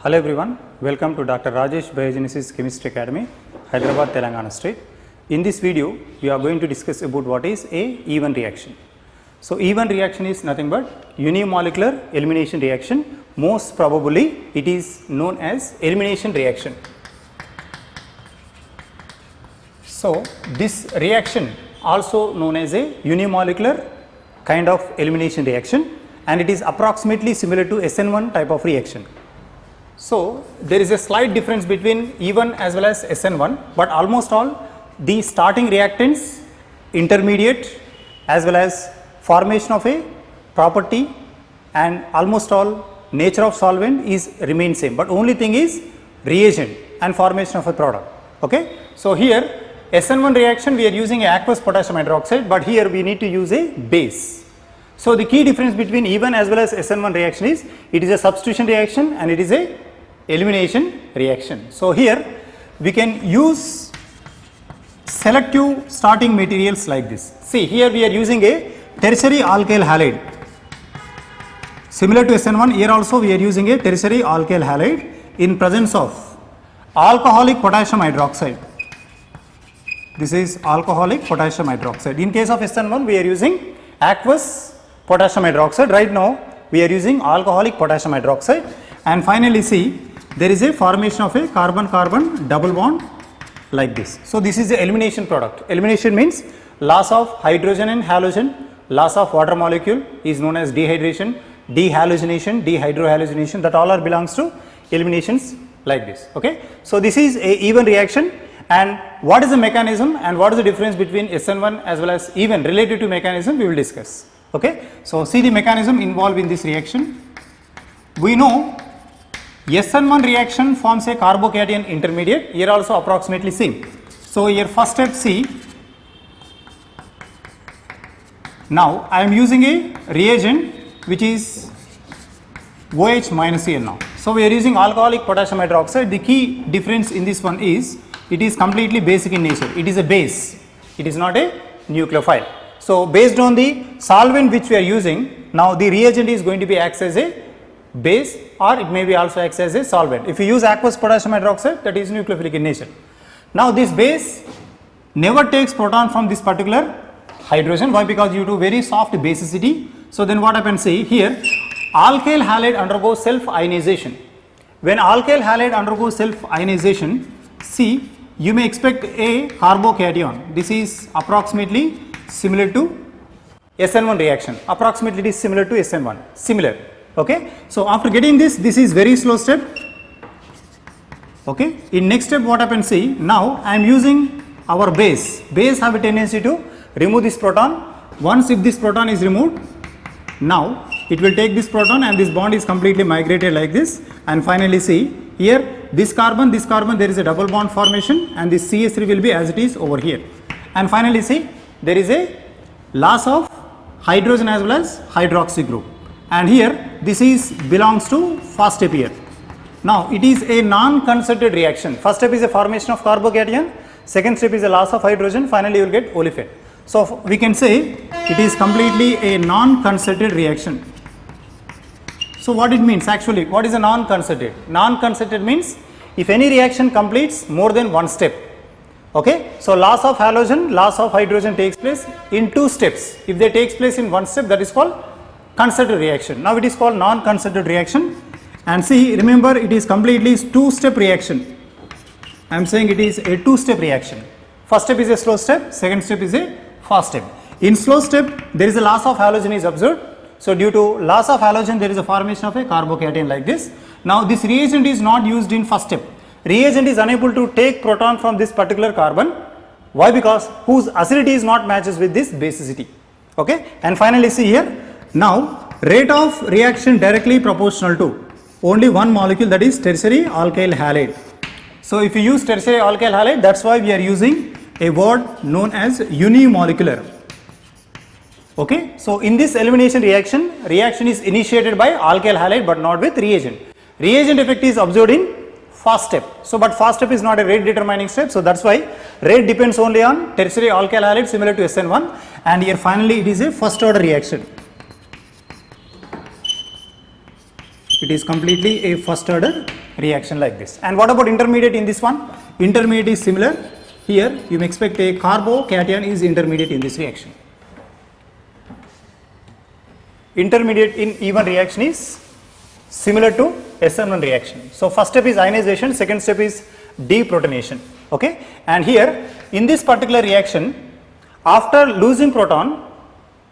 Hello everyone, welcome to Dr. Rajesh Biogenesis Chemistry Academy, Hyderabad, Telangana State. In this video, we are going to discuss about what is a even reaction. So, even reaction is nothing but unimolecular elimination reaction. Most probably, it is known as elimination reaction. So, this reaction also known as a unimolecular kind of elimination reaction, and it is approximately similar to SN1 type of reaction. So, there is a slight difference between even as well as SN1, but almost all the starting reactants, intermediate as well as formation of a property and almost all nature of solvent is remain same, but only thing is reagent and formation of a product. Okay. So, here SN1 reaction we are using aqueous potassium hydroxide, but here we need to use a base. So, the key difference between even as well as SN1 reaction is it is a substitution reaction and it is a elimination reaction. So, here we can use selective starting materials like this. See, here we are using a tertiary alkyl halide. Similar to SN1, here also we are using a tertiary alkyl halide in presence of alcoholic potassium hydroxide. This is alcoholic potassium hydroxide. In case of SN1, we are using aqueous potassium hydroxide. Right now, we are using alcoholic potassium hydroxide. And finally, see, there is a formation of a carbon-carbon double bond like this. So, this is the elimination product. Elimination means loss of hydrogen and halogen, loss of water molecule is known as dehydration, dehalogenation, dehydrohalogenation, that all are belongs to eliminations like this. Okay. So, this is a even reaction, and what is the mechanism and what is the difference between SN1 as well as even related to mechanism we will discuss. Okay. So, see the mechanism involved in this reaction. We know SN1 reaction forms a carbocation intermediate, here also approximately same. So, here first step C. Now, I am using a reagent which is OH minus Cl now. So, we are using alcoholic potassium hydroxide. The key difference in this one is it is completely basic in nature. It is a base, it is not a nucleophile. So, based on the solvent which we are using, now the reagent is going to be acts as a base or it may be also acts as a solvent. If you use aqueous potassium hydroxide, that is nucleophilic in nature. Now, this base never takes proton from this particular hydrogen. Why? Because due to very soft basicity. So, then what happens, see here, alkyl halide undergoes self ionization. When alkyl halide undergoes self ionization, see, you may expect a carbocation. This is approximately similar to SN1 reaction. Approximately it is similar to SN1. Similar. Okay. So, after getting this, this is very slow step. Okay. In next step, what happens? See, now I am using our base. Base have a tendency to remove this proton. Once if this proton is removed, now it will take this proton and this bond is completely migrated like this. And finally, see here this carbon, there is a double bond formation, and this CH3 will be as it is over here. And finally, see there is a loss of hydrogen as well as hydroxy group. And here this is belongs to first step here. Now, it is a non-concerted reaction. First step is a formation of carbocation, second step is a loss of hydrogen, finally you will get olefin. So, we can say it is completely a non-concerted reaction. So, what it means actually, what is a non-concerted? Non-concerted means if any reaction completes more than one step. Okay. So, loss of halogen, loss of hydrogen takes place in two steps. If they takes place in one step, that is called concerted reaction. Now, it is called non-concerted reaction, and see, remember, it is completely two-step reaction. I am saying it is a two-step reaction. First step is a slow step, second step is a fast step. In slow step, there is a loss of halogen is observed. So, due to loss of halogen, there is a formation of a carbocation like this. Now, this reagent is not used in first step. Reagent is unable to take proton from this particular carbon. Why? Because whose acidity is not matches with this basicity. Okay. And finally, see here. Now, rate of reaction directly proportional to only one molecule, that is tertiary alkyl halide. So, if you use tertiary alkyl halide, that is why we are using a word known as unimolecular. Okay. So, in this elimination reaction, reaction is initiated by alkyl halide but not with reagent. Reagent effect is observed in fast step. So, but fast step is not a rate determining step. So, that is why rate depends only on tertiary alkyl halide similar to SN1, and here finally it is a first order reaction. It is completely a first order reaction like this. And what about intermediate in this one? Intermediate is similar. Here you may expect a carbocation is intermediate in this reaction. Intermediate in E1 reaction is similar to SN1 reaction. So first step is ionization, second step is deprotonation. Okay, and here in this particular reaction, after losing proton,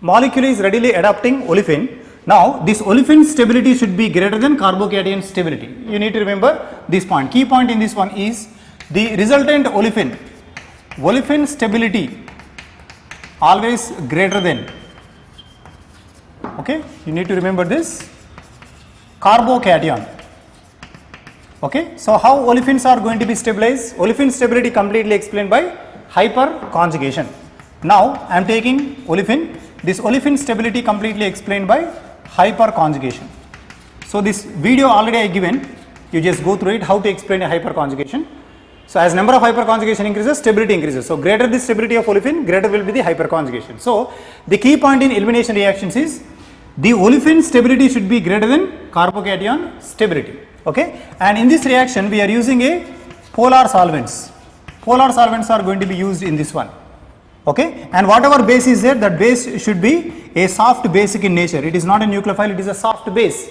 molecule is readily adopting olefin. Now this olefin stability should be greater than carbocation stability. You need to remember this point. Key point in this one is the resultant olefin stability always greater than, okay, you need to remember this, carbocation. Okay, so how olefins are going to be stabilized? Olefin stability completely explained by hyperconjugation. Now I am taking olefin. This olefin stability completely explained by hyperconjugation. So this video already I given, you just go through it, how to explain a hyperconjugation. So as number of hyperconjugation increases, stability increases. So greater the stability of olefin, greater will be the hyperconjugation. So the key point in elimination reactions is the olefin stability should be greater than carbocation stability. Okay, and in this reaction we are using a polar solvents. Polar solvents are going to be used in this one. Okay, and whatever base is there, that base should be a soft basic in nature. It is not a nucleophile, it is a soft base.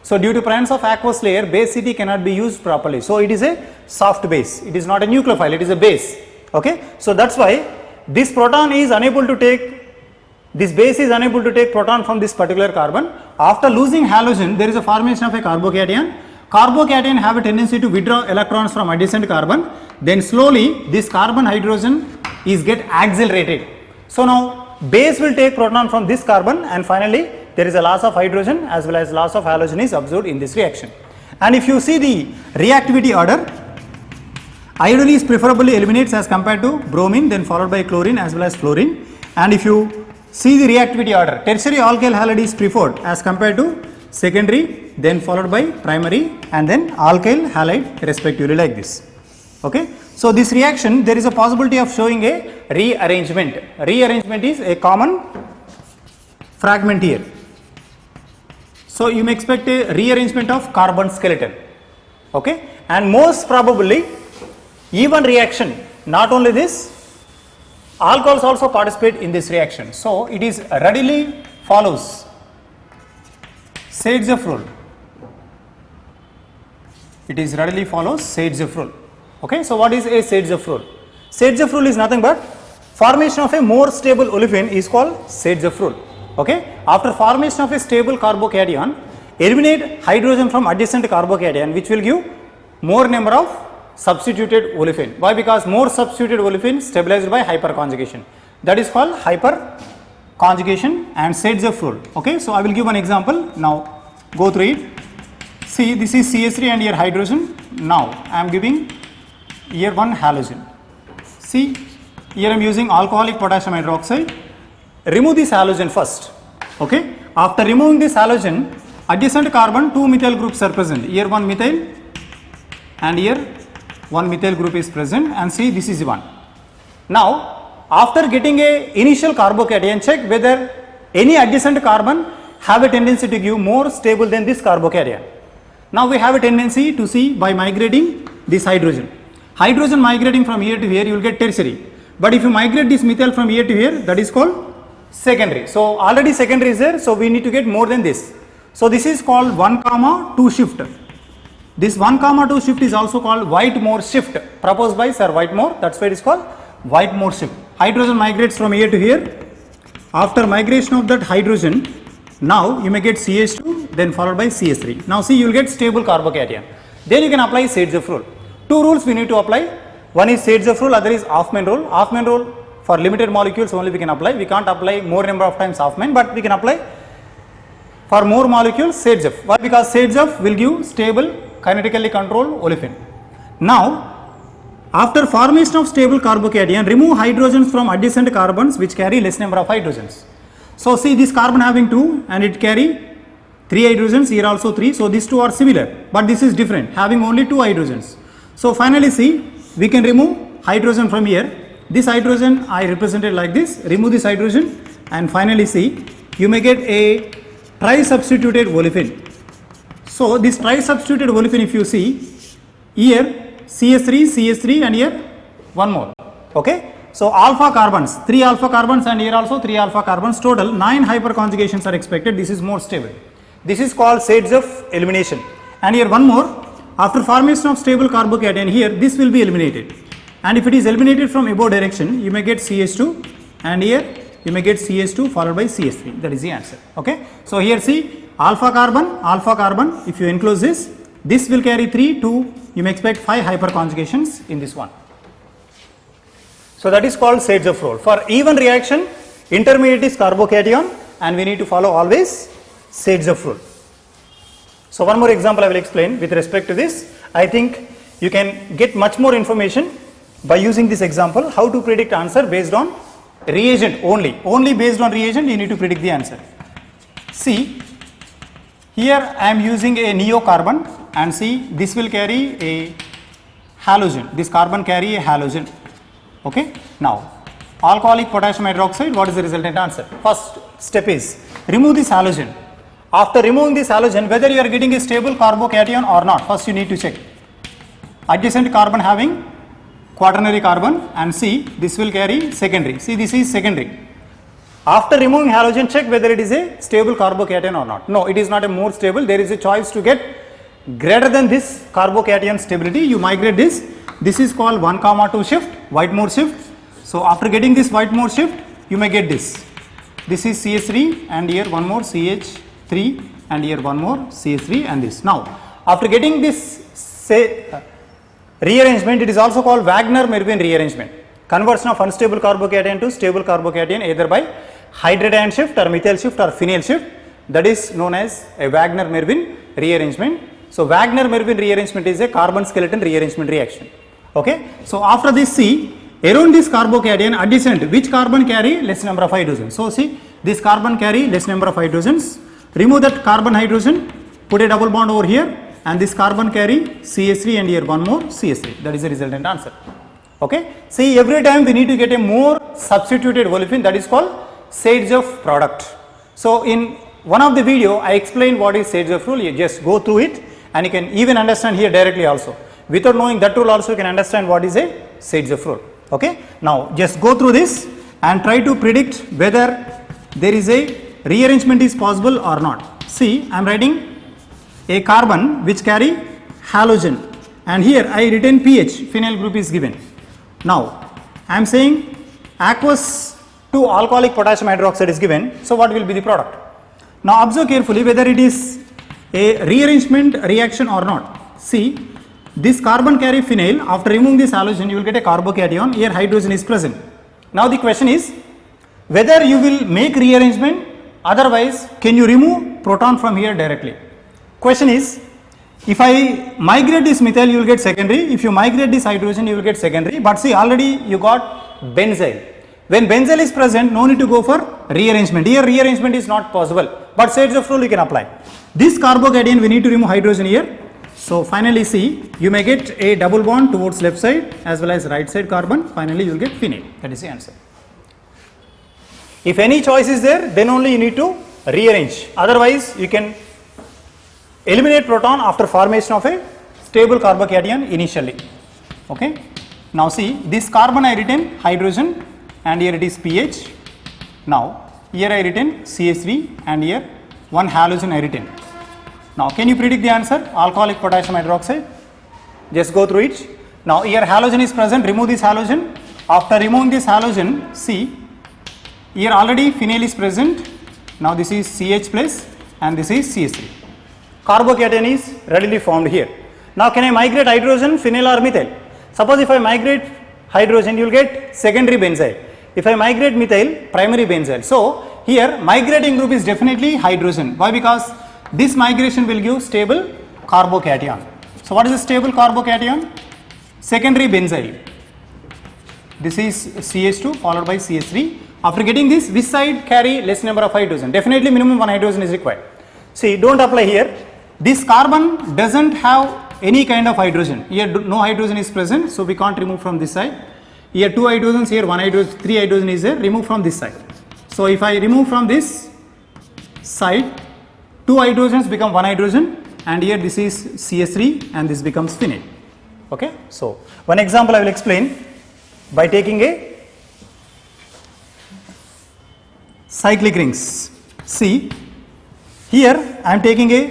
So due to presence of aqueous layer, basicity cannot be used properly. So it is a soft base. It is not a nucleophile, it is a base. Okay, so that's why this proton is unable to take, this base is unable to take proton from this particular carbon. After losing halogen, there is a formation of a carbocation. Carbocation have a tendency to withdraw electrons from adjacent carbon. Then slowly this carbon hydrogen is get accelerated. So now base will take proton from this carbon, and finally there is a loss of hydrogen as well as loss of halogen is observed in this reaction. And if you see the reactivity order, iodine is preferably eliminates as compared to bromine, then followed by chlorine as well as fluorine. And if you see the reactivity order, tertiary alkyl halide is preferred as compared to secondary, then followed by primary, and then alkyl halide respectively, like this. Okay, so this reaction there is a possibility of showing a rearrangement. Rearrangement is a common fragment here. So you may expect a rearrangement of carbon skeleton. Okay, and most probably E1 reaction, not only this, alcohols also participate in this reaction. So it is readily follows Sage-Jeffs rule. It is readily follows Sage-Jeffs rule. Okay, so what is a Sage-Jeffs rule? Sage-Jeffs rule is nothing but formation of a more stable olefin is called Sage-Jeffs rule. Okay, after formation of a stable carbocation, eliminate hydrogen from adjacent carbocation, which will give more number of substituted olefin. Why? Because more substituted olefin stabilized by hyperconjugation. That is called hyperconjugation and Sage-Jeffs rule. Okay, so I will give one example. Now go through it. See, this is CH3 and here hydrogen. Now I am giving here one halogen. See, here I am using alcoholic potassium hydroxide. Remove this halogen first. Okay, after removing this halogen, adjacent carbon 2 methyl groups are present. Here one methyl and here one methyl group is present, and see, this is one. Now after getting a initial carbocation, check whether any adjacent carbon have a tendency to give more stable than this carbocation. Now we have a tendency to see by migrating this hydrogen. Hydrogen migrating from here to here, you will get tertiary. But if you migrate this methyl from here to here, that is called secondary. So already secondary is there, so we need to get more than this. So this is called 1,2 shift. This 1,2 shift is also called Whitmore shift, proposed by Sir Whitmore. That's why it is called Whitmore shift. Hydrogen migrates from here to here. After migration of that hydrogen, now you may get CH2, then followed by CH3. Now see, you will get stable carbocation. Then you can apply Sage-Jeffs rule. Two rules we need to apply. One is Sage-Jeffs rule, other is Hofmann rule. Hofmann rule for limited molecules only we can apply. We can't apply more number of times Hofmann, but we can apply for more molecules Sage-Jeffs. Why? Because Sage-Jeffs will give stable kinetically controlled olefin. Now after formation of stable carbocation, remove hydrogens from adjacent carbons which carry less number of hydrogens. So see, this carbon having 2 and it carry 3 hydrogens, here also 3. So these two are similar, but this is different, having only 2 hydrogens. So finally see, we can remove hydrogen from here. This hydrogen I represented like this. Remove this hydrogen, and finally see, you may get a tri-substituted olefin. So this tri-substituted olefin, if you see here CH3 and here one more. Okay. So alpha carbons, 3 alpha carbons and here also 3 alpha carbons, total 9 hyperconjugations are expected. This is more stable. This is called states of elimination. And here one more, after formation of stable carbocation, here this will be eliminated. And if it is eliminated from above direction, you may get CH2 and here you may get CH2 followed by CH3. That is the answer. Okay. So here see alpha carbon, if you enclose this will carry 3, 2, you may expect 5 hyperconjugations in this one. So that is called shades of role. For even reaction, intermediate is carbocation and we need to follow always shades of role. So one more example I will explain with respect to this. I think you can get much more information by using this example, how to predict answer based on reagent only. Only based on reagent you need to predict the answer. See, here I am using a neocarbon and see this will carry a halogen. This carbon carry a halogen. Okay. Now, alcoholic potassium hydroxide, what is the resultant answer? First step is remove this halogen. After removing this halogen, whether you are getting a stable carbocation or not, first you need to check. Adjacent carbon having quaternary carbon and see this will carry secondary. See, this is secondary. After removing halogen, check whether it is a stable carbocation or not. No, it is not a more stable. There is a choice to get greater than this carbocation stability. You migrate this. This is called 1,2 shift, Whitmore shift. So after getting this Whitmore shift, you may get this. This is CH3 and here one more CH3 and here one more CH3 and this. Now after getting this rearrangement, it is also called Wagner-Mervin rearrangement. Conversion of unstable carbocation to stable carbocation either by hydration shift or methyl shift or phenyl shift, that is known as a Wagner-Mervin rearrangement. So Wagner-Mervin rearrangement is a carbon skeleton rearrangement reaction. Okay. So after this, see around this carbocation adjacent, which carbon carry less number of hydrogens. So see this carbon carry less number of hydrogens. Remove that carbon hydrogen, put a double bond over here and this carbon carry CH3 and here one more CH3. That is the resultant answer. Okay. See, every time we need to get a more substituted olefin, that is called shades of product. So in one of the video I explained what is shades of rule. You just go through it and you can even understand here directly also. Without knowing that rule also you can understand what is a shades of rule. Okay. Now just go through this and try to predict whether there is a rearrangement is possible or not. See, I am writing a carbon which carry halogen and here I written pH, phenyl group is given. Now I am saying aqueous to alcoholic potassium hydroxide is given. So what will be the product? Now observe carefully whether it is a rearrangement reaction or not. See, this carbon carry phenyl, after removing this halogen you will get a carbocation, here hydrogen is present. Now the question is whether you will make rearrangement, otherwise can you remove proton from here directly. Question is, if I migrate this methyl you will get secondary, if you migrate this hydrogen you will get secondary, but see already you got benzyl. When benzyl is present, no need to go for rearrangement. Here rearrangement is not possible, but shades of rule you can apply. This carbocation we need to remove hydrogen here. So finally see, you may get a double bond towards left side as well as right side carbon. Finally you will get phenyl. That is the answer. If any choice is there, then only you need to rearrange. Otherwise you can eliminate proton after formation of a stable carbocation initially. Okay. Now see, this carbon I written hydrogen and here it is pH. Now here I written CH3 and here one halogen I written. Now can you predict the answer? Alcoholic potassium hydroxide. Just go through it. Now here halogen is present, remove this halogen. After removing this halogen, see here already phenyl is present. Now this is CH plus and this is CH3. Carbocation is readily formed here. Now can I migrate hydrogen, phenyl or methyl? Suppose if I migrate hydrogen you will get secondary benzyl. If I migrate methyl, primary benzyl. So here migrating group is definitely hydrogen. Why? Because this migration will give stable carbocation. So what is a stable carbocation? Secondary benzyl. This is CH2 followed by CH3. After getting this, which side carry less number of hydrogen? Definitely minimum one hydrogen is required. See, don't apply here. This carbon doesn't have any kind of hydrogen. Here no hydrogen is present, so we can't remove from this side. Here 2 hydrogens, here 1 hydrogen, 3 hydrogen is there, remove from this side. So if I remove from this side, 2 hydrogens become 1 hydrogen and here this is CS3 and this becomes phenate. Okay. So, one example I will explain by taking a cyclic rings. See, here I am taking a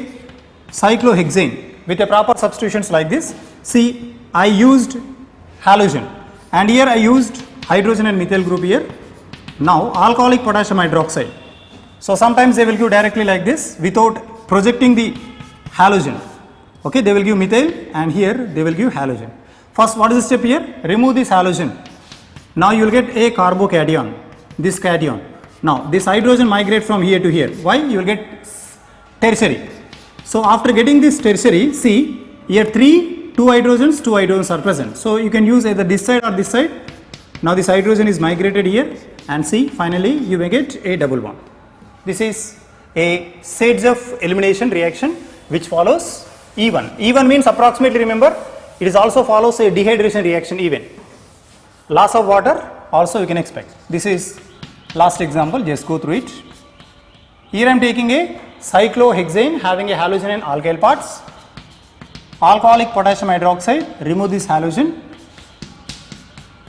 cyclohexane with a proper substitutions like this. See, I used halogen and here I used hydrogen and methyl group here. Now, alcoholic potassium hydroxide. So, sometimes they will give directly like this without projecting the halogen. Okay, they will give methyl and here they will give halogen. First, what is the step here? Remove this halogen. Now, you will get a carbocation, this cation. Now, this hydrogen migrates from here to here. Why? You will get tertiary. So, after getting this tertiary, see here 2 hydrogens are present. So, you can use either this side or this side. Now, this hydrogen is migrated here and see finally you may get a double bond. This is a Sage-Zuff elimination reaction which follows E1. E1 means approximately, remember, it is also follows a dehydration reaction even. Loss of water also you can expect. This is last example, just go through it. Here I am taking a cyclohexane having a halogen and alkyl parts. Alcoholic potassium hydroxide, remove this halogen.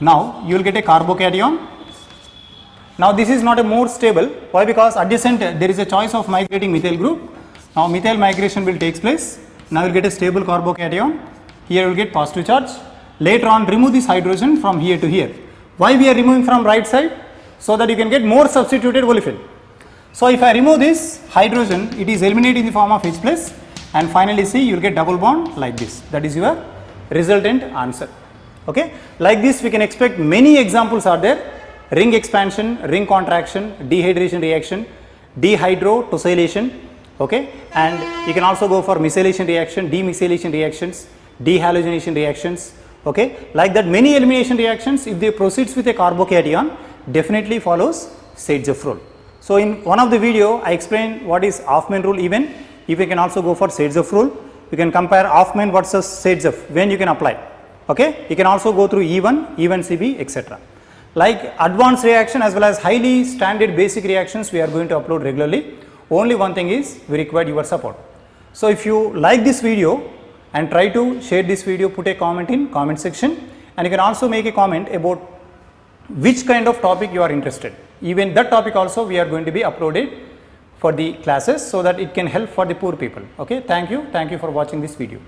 Now you will get a carbocation. Now this is not a more stable. Why? Because adjacent there is a choice of migrating methyl group. Now methyl migration will take place. Now you will get a stable carbocation. Here you will get positive charge. Later on remove this hydrogen from here to here. Why we are removing from right side? So that you can get more substituted olefin. So if I remove this hydrogen, it is eliminated in the form of H plus, and finally see you will get double bond like this. That is your resultant answer. Okay. Like this we can expect many examples are there. Ring expansion, ring contraction, dehydration reaction, dehydrotosylation. Okay. And you can also go for methylation reaction, demethylation reactions, dehalogenation reactions. Okay. Like that many elimination reactions, if they proceeds with a carbocation, definitely follows Sage-Zuff rule. So in one of the video I explained what is Hofmann rule even. If you can also go for Sage-Zuff rule, you can compare Hofmann versus Sage-Zuff when you can apply. Okay. You can also go through E1, E1CB, etc. Like advanced reaction as well as highly standard basic reactions we are going to upload regularly. Only one thing is we require your support. So if you like this video and try to share this video, put a comment in comment section, and you can also make a comment about which kind of topic you are interested. Even that topic also we are going to be uploaded for the classes so that it can help for the poor people. Okay. Thank you for watching this video.